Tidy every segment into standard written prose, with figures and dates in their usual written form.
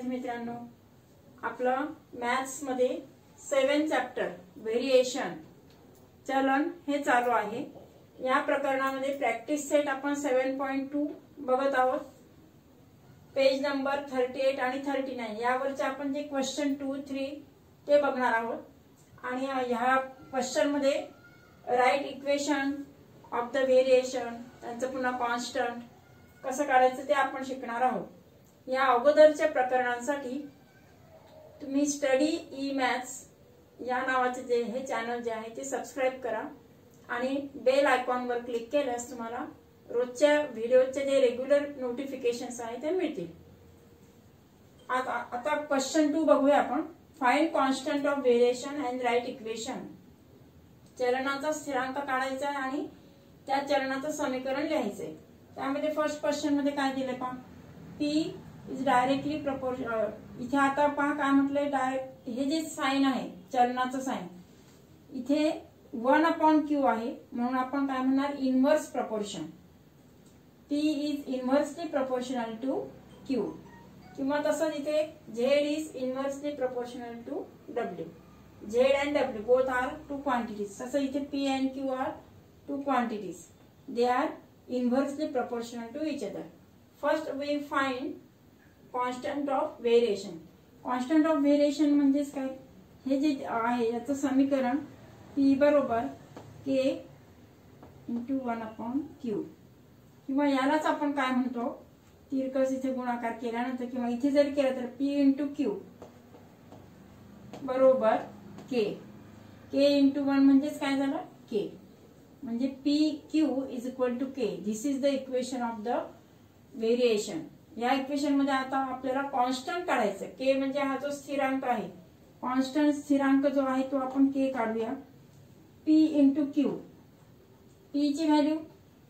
विद्यार्थी मित्रांनो, आपलं मॅथ्स मध्ये 7 चॅप्टर व्हेरिएशन चलन हे चालू आहे। या प्रकरणामध्ये प्रॅक्टिस सेट आपण 7.2 बघत आहोत। पेज नंबर 38 आणि 39 यावरचे आपण जे क्वेश्चन 2, 3 ते बघणार आहोत। आणि ह्या क्वेश्चन मध्ये write equation of the variation, त्यांचं पुन्हा कॉन्स्टंट कसं काढायचं ते आपण शिकणार आहोत। या अगोदरच्या प्रकरणांसाठी तुम्ही स्टडी ई मॅथ्स या नावाचे जे हे चॅनल जे आहे ते सबस्क्राइब करा आणि बेल आयकॉन वर क्लिक केल्यास तुम्हाला रोजच्या व्हिडिओचे जे रेग्युलर नोटिफिकेशन्स आहेत ते मिळतील। आता क्वेश्चन 2 बघूया आपण। Find constant of variation and write equation. चलनाचा स्थिरांक काढायचा आहे आणि त्या चलनाचं समीकरण लिहायचंय। त्यामध्ये फर्स्ट क्वेश्चन मध्ये काय दिले पहा, P इज डायरेक्टली प्रपोर्शनल। इथे आता पहा काय म्हटलंय, डायरेक्ट हे जे साइन आहे चलनाचं साइन, इथे 1/q आहे म्हणून आपण काय म्हणणार, inverse proportion. P is inversely proportional to Q, किंवा तसंच इथे Z is inversely proportional to W। Z and W both are two quantities. तसं इथे P and Q are two quantities. They are inversely proportional to each other. First we find constant of variation. Constant of variation म्हणजेच काय, हे जे आहे याचं समीकरण P बरोबर K into 1/Q, किंवा यालाच आपण काय म्हणतो, तिरकस इथे गुणाकार केल्यानंतर किंवा इथे जर केलं तर P into Q बरोबर K into 1 म्हणजेच काय झालं, K म्हणजे PQ is equal to K. This is the equation of the variation. या इक्वेशन मध्ये आता आपल्याला कॉन्स्टंट काढायचं। K म्हणजे हा जो स्थिरांक आहे, कॉन्स्टंट स्थिरांक जो आहे तो आपण K काढूया। P into Q, P ची व्हॅल्यू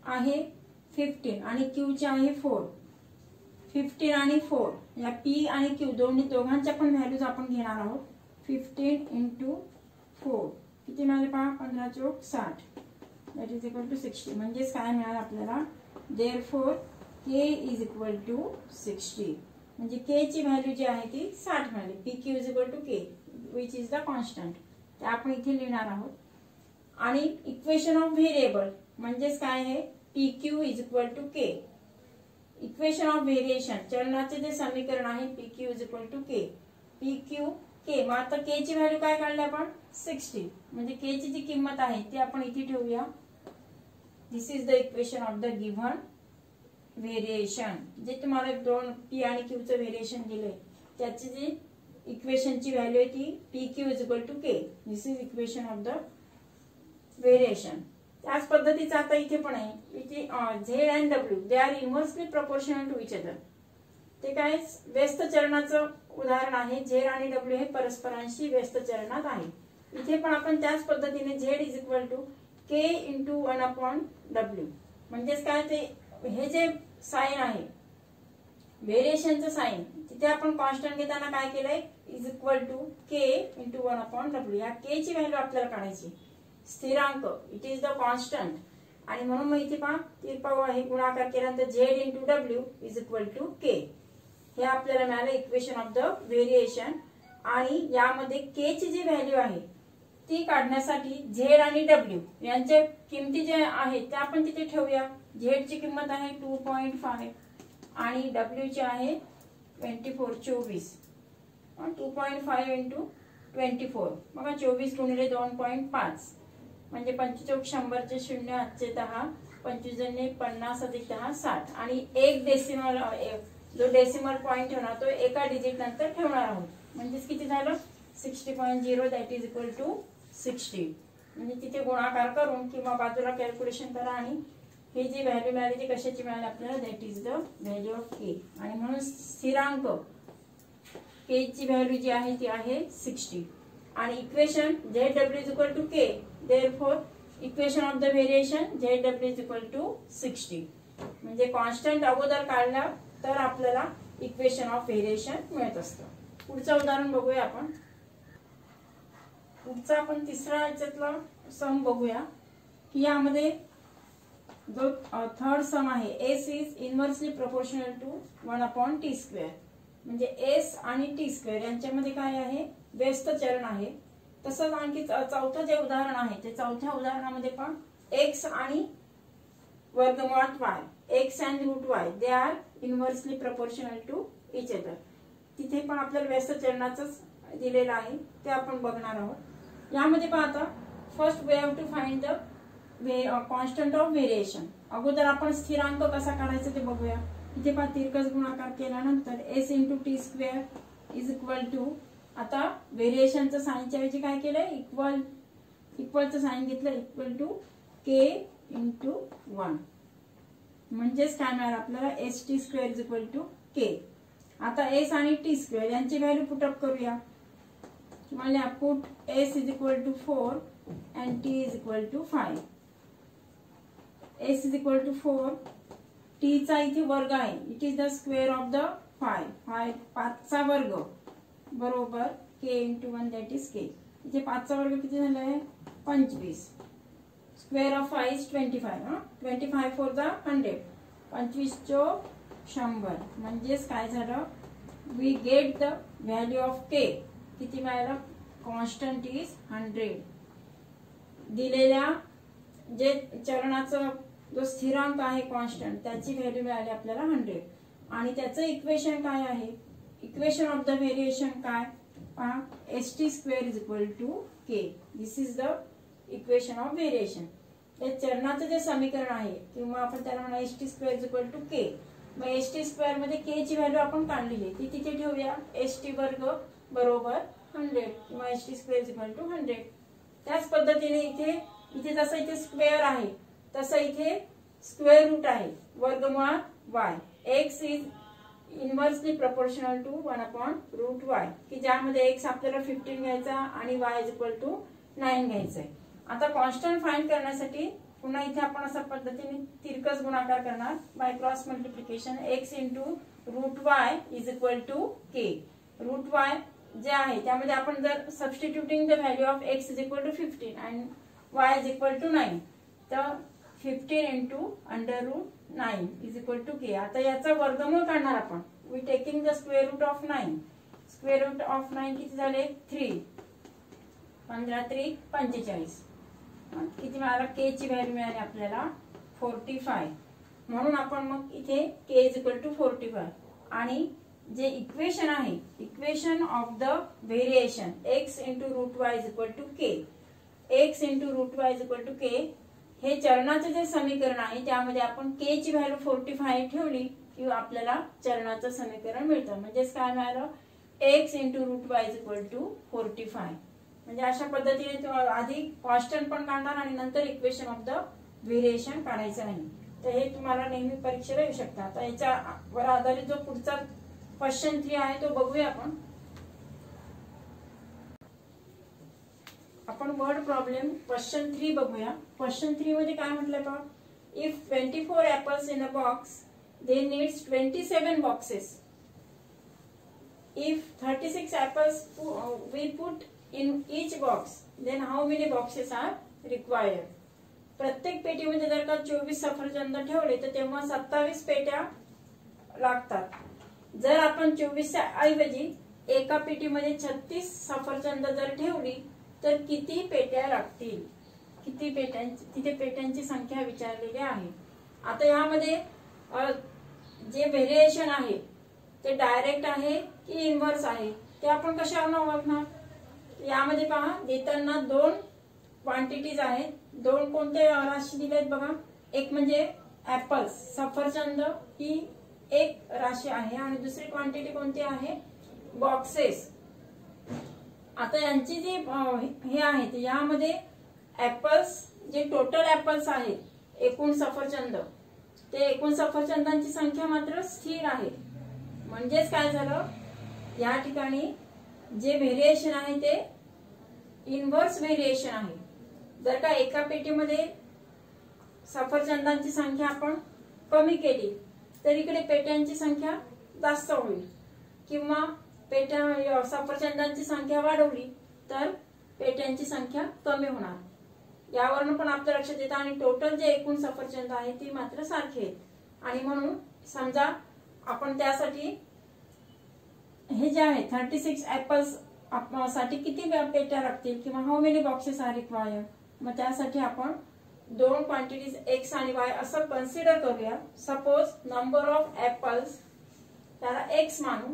आहे 15 आणि Q ची आहे 4। 15 आणि 4 या P आणि Q दोघांच्या पण व्हॅल्यूज आपण घेणार आहोत। 15 into 4 किती मिळाले पहा, 15 चौक 60, that is equal to 60। म्हणजेच काय मिळालं आपल्याला, therefore K is equal to 60, म्हणजे K ची व्हॅल्यू जी आहे ती 60 मिळाली। PQ is equal to K which is the constant, ते आपण इथे लिहिणार आहोत। आणि इक्वेशन ऑफ व्हेरिएबल म्हणजेच काय आहे, PQ is equal to K। Equation of variation चलनाचे जे समीकरण आहे PQ is equal to K, PQ K। मग आता K ची व्हॅल्यू काय काढली आपण, 60, म्हणजे K ची जी किंमत आहे ती आपण इथे ठेवूया। This is the equation of the given variation. जे तुम्हाला दोन P आणि Q चं व्हेरिएशन दिले त्याची जी इक्वेशनची व्हॅल्यू आहे ती PQ is equal to K. This is equation of the variation. त्याच पद्धतीचं आता इथे पण आहे, इथे Z and W they are inversely proportional to each other. ते काय व्यस्त चलनाचं उदाहरण आहे। Z आणि W हे परस्परांशी व्यस्त चलनात आहे। इथे पण आपण त्याच पद्धतीने Z is equal to K into 1/W, म्हणजेच काय, ते हे जे साइन आहे व्हेरिएशनचं साइन, तिथे आपण कॉन्स्टंट घेताना काय केलंय, is equal to K into 1/W। या K ची व्हॅल्यू आपल्याला काढायची, स्थिरांक, इट इज द कॉन्स्टंट। आणि म्हणून मग इथे पहा तिरपा आहे, गुणाकार केल्यानंतर Z into W is equal to K। हे आपल्याला मिळालं इक्वेशन ऑफ द व्हेरिएशन। आणि यामध्ये K ची जी व्हॅल्यू आहे ती काढण्यासाठी Z आणि W यांच्या किमती जे आहेत त्या आपण तिथे ठेवूया। Z ची किंमत आहे 2.5 आणि W ची आहे 24। 2.5 into 24 बघा, 24 गुणिले 2.5 म्हणजे 25 100 चे 0 हातचे 10, 25 जणे 50 अधिक 10 60। आणि एक डेसिमल, जो डेसिमल पॉइंट ठेवणार तो एका डिजिट नंतर ठेवणार आहोत, म्हणजेच किती झालं 60.0, दॅट इज इक्वल टू 60। म्हणजे तिथे गुणाकार करून किंवा बाजूला कॅल्क्युलेशन करा आणि ही जी व्हॅल्यू मिळाली ती कशाची मिळाली आपल्याला, that is the value of K। आणि म्हणून स्थिरांक K ची व्हॅल्यू जी आहे ती आहे 60। आणि equation ZW is equal to K, therefore equation of the variation ZW is equal to 60। म्हणजे कॉन्स्टंट अगोदर काढला तर आपल्याला इक्वेशन ऑफ व्हेरिएशन मिळत असतं। पुढचं उदाहरण बघूया आपण। पुढचा आपण तिसरा याच्यातला सम बघूया की यामध्ये जो थर्ड सम आहे, S is inversely proportional to 1/t²। म्हणजे एस आणि टी स्क्वेअर यांच्यामध्ये काय आहे, व्यस्त चरण आहे. तसंच आणखी चौथं जे उदाहरण आहे ते चौथ्या उदाहरणामध्ये पण एक्स आणि वर्गमुळात y, x and root y they are inversely proportional to each other. तिथे पण आपल्याला व्यस्त चरणाचंच दिलेलं आहे ते आपण बघणार आहोत. यामध्ये पाहता first we have to find the constant of variation. अगोदर आपण स्थिरांक कसा काढायचा ते बघूया. इथे पहा तिरकस गुणाकार केल्यानंतर S into T square is equal to, आता व्हेरिएशनचं साईनच्या ऐवजी काय केलंय, इक्वलचं साईन घेतलं, इक्वल टू के इंटू 1. म्हणजेच काय मिळालं आपल्याला S T square is equal to के. आता एस आणि टी स्क्वेअर यांची व्हॅल्यू पुटअप करूया. म्हणजे put S is equal to 4 and T is equal to 5. S is equal to 4, T चा इथे वर्ग आहे, it is the square of the 5 चा वर्ग बरोबर K into 1 that is K. इथे 5 चा वर्ग किती झालाय, 25. Square of 5 is 25. 25 four the 100, 25 चोक 100. म्हणजेच काय झालं, we get the value of K. किती मिळालं, कॉन्स्टंट इज 100. दिलेल्या जे चरणाचं जो स्थिरांक आहे कॉन्स्टंट त्याची व्हॅल्यू मिळाली आपल्याला 100. आणि त्याचं इक्वेशन काय आहे, इक्वेशन ऑफ द व्हेरिएशन काय, S T square is equal to K. This is the equation of variation. या चरणाचं जे समीकरण आहे किंवा आपण त्याला म्हणा S T square is equal to K. मग एस टी स्क्वेअर मध्ये के ची व्हॅल्यू आपण काढलेली ती तिथे ठेवूया, एस टी वर्ग बरोबर 100 किंवा s T square is equal to 100. त्याच पद्धतीने इथे जसं इथे स्क्वेअर आहे तसं इथे स्क्वेअर रूट आहे, वर्गमुळात y. X is inversely proportional to 1/√y, की ज्यामध्ये एक्स आपल्याला 15 घ्यायचा आणि वाय इज इक्वल टू 9 घ्यायचंय. आता कॉन्स्टंट फाइंड करण्यासाठी पुन्हा इथे आपण अशा पद्धतीने तिरकस गुणाकार करणार by cross multiplication. X into root Y is equal to k. Root y जे आहे त्यामध्ये आपण जर substituting the value of x is equal to 15 and y is equal to 9, तर 15 इंटू √9 इज इक्वल टू के. आता याचा वर्गमूळ काढणार आपण. We taking the square root of 9. Square root of 9 किती झाले, 3. 15 3 45. किती मिळाला, के ची व्हॅल्यू मिळाली आपल्याला 45. म्हणून आपण मग इथे के इज इक्वल टू 45. आणि जे इक्वेशन आहे, equation of the variation X into root Y is equal to K. X into root Y is equal to K हे चरणाचे जे समीकरण आहे त्यामध्ये आपण के ची व्हॅल्यू 45 ठेवली की आपल्याला चरणाचं समीकरण मिळतं. म्हणजेच काय मिळालं, x into root Y is equal to 45. म्हणजे अशा पद्धतीने आधी कॉन्स्टंट पण काढणार आणि नंतर इक्वेशन ऑफ द व्हेरिएशन काढायचं आहे. तर हे तुम्हाला नेहमी परीक्षेला येऊ शकतं. आता याच्यावर आधारित जो पुढचा क्वेश्चन 3 आहे तो बघूया आपण वर्ड प्रॉब्लेम क्वेश्चन 3 बघूया. क्वेश्चन 3 मध्ये काय म्हटलंय पहा, if 24 apples in a box they needs 27 boxes. If 36 apples we put in each box then how many boxes are required. प्रत्येक पेटीमध्ये जर का 24 सफरचंद ठेवले तर तेव्हा 27 पेट्या लागतात. जर आपण 24 ऐवजी एका पेटीमध्ये 36 सफरचंद जर ठेवली तर किती पेट्या लागतील, किती पेट्यांची, तिथे पेट्यांची संख्या विचारलेली आहे. आता यामध्ये जे व्हेरिएशन आहे ते डायरेक्ट आहे की इनव्हर्स आहे ते आपण कशावर ओळखणार. यामध्ये पहा देताना 2 क्वांटिटीज आहेत. 2 कोणते राशी दिलेत बघा. एक म्हणजे ऍपल्स, सफरचंद ही एक राशी आहे आणि दुसरी क्वांटिटी कोणती आहे, बॉक्सेस. आता यांची जी हे आहेत यामध्ये ऍपल्स जे टोटल ऍपल्स आहेत एकूण सफरचंद, ते एकूण सफरचंदांची संख्या मात्र स्थिर आहे. म्हणजेच काय झालं, या ठिकाणी जे व्हेरिएशन आहे ते इनव्हर्स व्हेरिएशन आहे. जर का एका पेटीमध्ये सफरचंदांची संख्या आपण कमी केली तर इकडे पेट्यांची संख्या जास्त होईल, किंवा पेट्या सफरचंदांची संख्या वाढवली तर पेट्यांची संख्या कमी होणार. यावरून पण आपल्या लक्षात येतं. आणि टोटल जे एकूण सफरचंद आहे ती मात्र सारखी आहेत. आणि म्हणून समजा आपण त्यासाठी हे जे आहे 36 ऍपल्स साठी किती पेट्या लागतील किंवा how many boxes are required. मग त्यासाठी आपण दोन क्वांटिटीज एक्स आणि वाय असं कन्सिडर करूया. सपोज नंबर ऑफ ऍपल्स त्याला एक्स मानू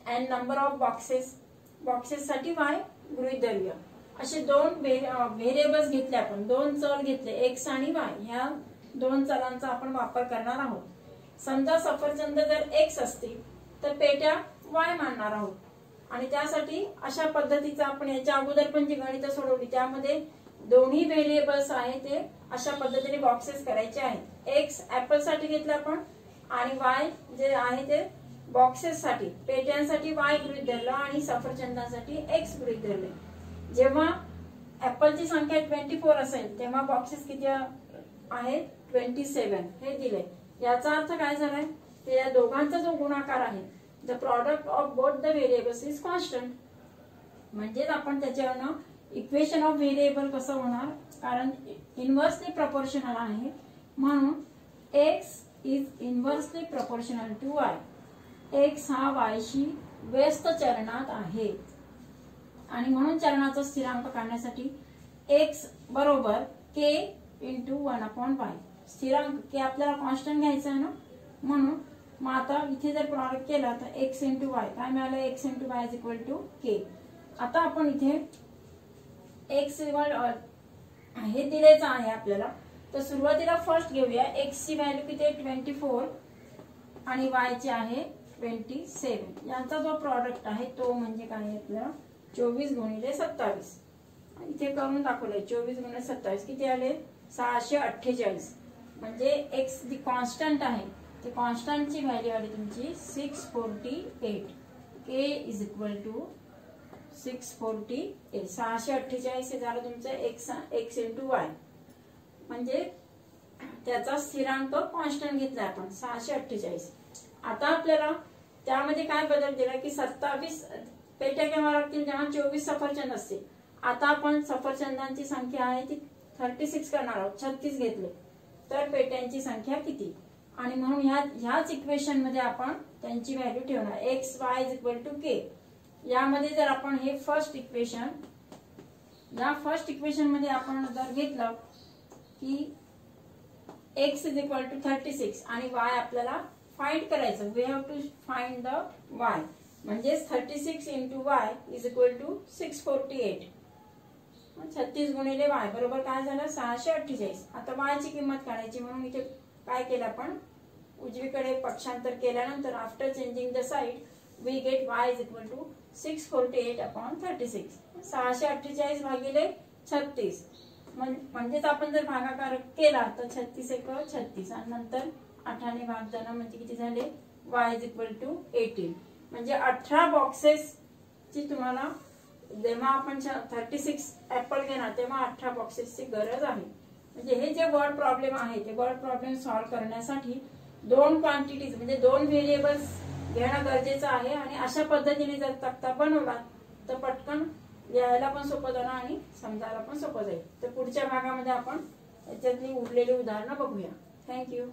अँड नंबर ऑफ बॉक्सेस साठी वाय गृहीत धरूया. असे दोन व्हेरिएबल्स घेतले आपण, दोन चल घेतले एक्स आणि वाय. ह्या दोन चलांचा आपण वापर करणार आहोत. समजा सफरचंद जर एक्स असतील तर पेट्या वाय मानणार आहोत आणि त्यासाठी अशा पद्धतीचा आपण याच्या अगोदर पण जी गणित सोडवली त्यामध्ये दोन्ही व्हेरिएबल्स आहेत ते अशा पद्धतीने बॉक्सेस करायचे आहेत. एक्स ऍपल साठी घेतलं आपण आणि वाय जे आहे ते बॉक्सेस साठी पेट्यांसाठी वाय गृहीत धरलं आणि सफरचंदासाठी एक्स गृहीत धरले. जेव्हा ऍपलची संख्या 24 असेल तेव्हा बॉक्सेस किती आहेत 27 हे दिले. याचा अर्थ काय झालाय ते या दोघांचा जो गुणाकार आहे the product of both the variables is constant. म्हणजेच आपण त्याच्यावरनं इक्वेशन ऑफ व्हेरिएबल कसं होणार, कारण इनव्हर्सली प्रपोर्शनल आहे म्हणून x is inversely proportional to y. X हा वायशी व्यस्त चरणात आहे आणि म्हणून चरणाचा स्थिरांक काढण्यासाठी एक्स बरोबर के इंटू 1/y. स्थिरांक के आपल्याला कॉन्स्टंट घ्यायचा आहे ना, म्हणून मग आता इथे जर प्रॉडक्ट केला तर एक्स इंटू वाय काय मिळालं, x into Y is equal to के. आता आपण इथे एक्स हे दिलेच आहे आपल्याला, तर सुरुवातीला फर्स्ट घेऊया. एक्स ची व्हॅल्यू किती आहे 24 आणि वाय ची आहे 27. यांचा जो प्रॉडक्ट आहे तो म्हणजे काय आपल्याला 24 गुणिले 27. इथे करून दाखवलंय 24 गुणिले 27 किती आले 648. म्हणजे एक्स जी कॉन्स्टंट आहे ते कॉन्स्टंटची व्हॅल्यू आली तुमची 648. के इज इक्वल टू 648. 648 हे झालं तुमचं एक्स इंटू वाय. म्हणजे त्याचा स्थिरांक कॉन्स्टंट घेतला आपण 648. आता आपल्याला त्यामध्ये काय बदल दिला की 27 पेट्या केव्हा लागतील जेव्हा 24 सफरचंद असतील. आता आपण सफरचंदांची संख्या आहे ती 36 करणार आहोत, 36 घेतले तर पेट्यांची संख्या किती, आणि म्हणून ह्याच इक्वेशन मध्ये आपण त्यांची व्हॅल्यू ठेवणार. X Y is equal to K. यामध्ये जर आपण हे फर्स्ट इक्वेशन मध्ये आपण जर घेतलं की एक्स इज इक्वल टू 36 आणि वाय आपल्याला फाइंड करायचं. We have to find the y. म्हणजे 36 into Y is equal to 648. 36 गुणिले वाय बरोबर काय झालं 648. आता वाय ची किंमत काढायची म्हणून इथे काय केलं आपण उजवीकडे पक्षांतर केल्यानंतर after changing the side we get y is equal to 648/36. 648 भागिले 36. म्हणजेच आपण जर भागाकार केला तर 36 × 36 आणि नंतर 8 ने भाग झाला म्हणजे किती झाले वाय इज इक्वल टू 18. म्हणजे 18 बॉक्सेस ची तुम्हाला जेव्हा आपण 36 ऍपल घेणार तेव्हा 18 बॉक्सेसची गरज आहे. म्हणजे हे जे वर्ड प्रॉब्लेम आहे ते वर्ड प्रॉब्लेम सॉल्व्ह करण्यासाठी दोन क्वांटिटीज म्हणजे दोन व्हेरिएबल्स घेणं गरजेचं आहे. आणि अशा पद्धतीने जर तक्ता बनवला तर पटकन लिहायला पण सोपं जाणार आणि समजायला पण सोपं जाईल. तर पुढच्या भागामध्ये आपण याच्यातली उरलेली उदाहरणं बघूया. थँक्यू.